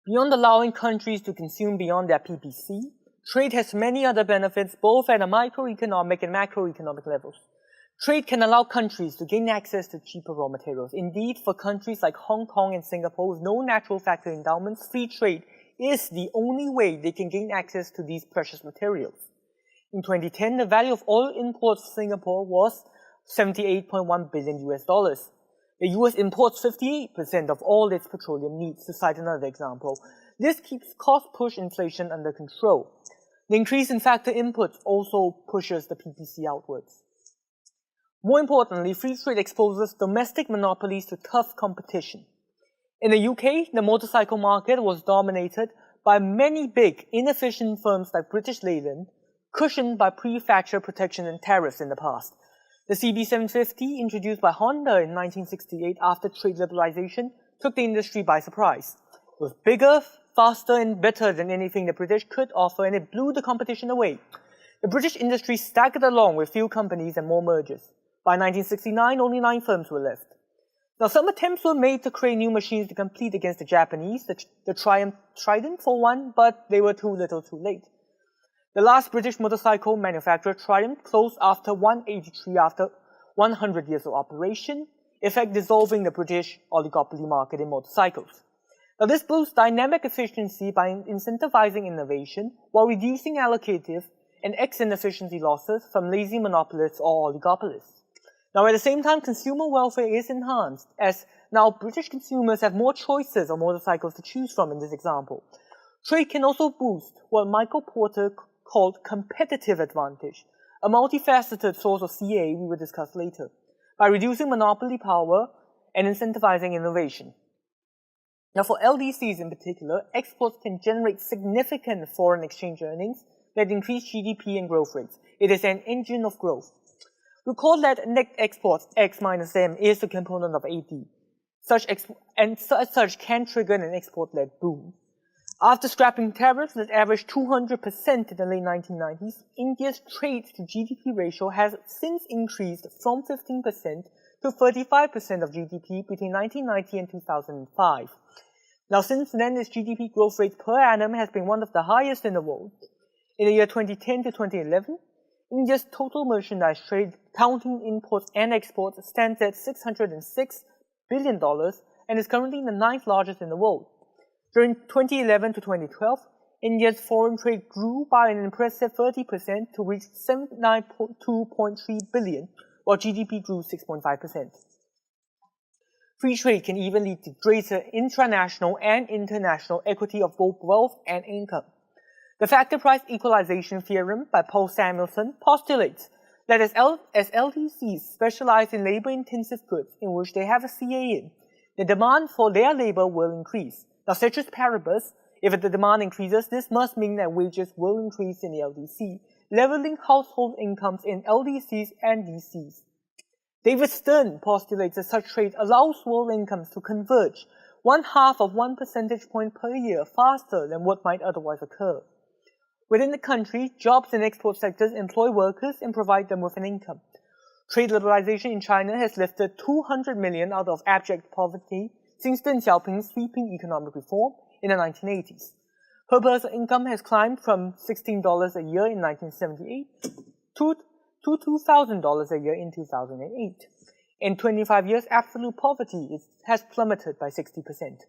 Beyond allowing countries to consume beyond their PPC, trade has many other benefits both at a microeconomic and macroeconomic levels. Trade can allow countries to gain access to cheaper raw materials. Indeed, for countries like Hong Kong and Singapore with no natural factor endowments, free trade is the only way they can gain access to these precious materials. In 2010, the value of oil imports to Singapore was $78.1 billion US. The US imports 58% of all its petroleum needs, to cite another example. This keeps cost-push inflation under control. The increase in factor inputs also pushes the PPC outwards. More importantly, free trade exposes domestic monopolies to tough competition. In the UK, the motorcycle market was dominated by many big, inefficient firms like British Leyland, cushioned by prefecture protection and tariffs in the past. The CB750, introduced by Honda in 1968 after trade liberalization, took the industry by surprise. It was bigger, faster, and better than anything the British could offer, and it blew the competition away. The British industry staggered along with few companies and more mergers. By 1969, only 9 firms were left. Now, some attempts were made to create new machines to compete against the Japanese, the Trident for one, but they were too little too late. The last British motorcycle manufacturer, Triumph, closed after 183 after 100 years of operation, in fact dissolving the British oligopoly market in motorcycles. Now, this boosts dynamic efficiency by incentivizing innovation while reducing allocative and inefficiency losses from lazy monopolists or oligopolists. Now, at the same time, consumer welfare is enhanced, as now British consumers have more choices of motorcycles to choose from in this example. Trade can also boost what Michael Porter called competitive advantage, a multifaceted source of CA we will discuss later, by reducing monopoly power and incentivizing innovation. Now, for LDCs in particular, exports can generate significant foreign exchange earnings that increase GDP and growth rates. It is an engine of growth. Recall that net exports, X minus M, is a component of AD. Such can trigger an export-led boom. After scrapping tariffs that averaged 200% in the late 1990s, India's trade to GDP ratio has since increased from 15% to 35% of GDP between 1990 and 2005. Now, since then, its GDP growth rate per annum has been one of the highest in the world. In the year 2010 to 2011, India's total merchandise trade, counting imports and exports, stands at $606 billion and is currently the 9th largest in the world. During 2011 to 2012, India's foreign trade grew by an impressive 30% to reach $792.3 billion, while GDP grew 6.5%. Free trade can even lead to greater intranational and international equity of both wealth and income. The factor price equalization theorem by Paul Samuelson postulates that as LDCs specialize in labor-intensive goods in which they have a CA in, the demand for their labor will increase. Now, ceteris paribus, if the demand increases, this must mean that wages will increase in the LDC, leveling household incomes in LDCs and DCs. David Stern postulates that such trade allows world incomes to converge 1/2 of 1 percentage point per year faster than what might otherwise occur. Within the country, jobs in export sectors employ workers and provide them with an income. Trade liberalization in China has lifted 200 million out of abject poverty since Deng Xiaoping's sweeping economic reform in the 1980s. Per person income has climbed from $16 a year in 1978 to $2,000 a year in 2008. In 25 years, absolute poverty has plummeted by 60%.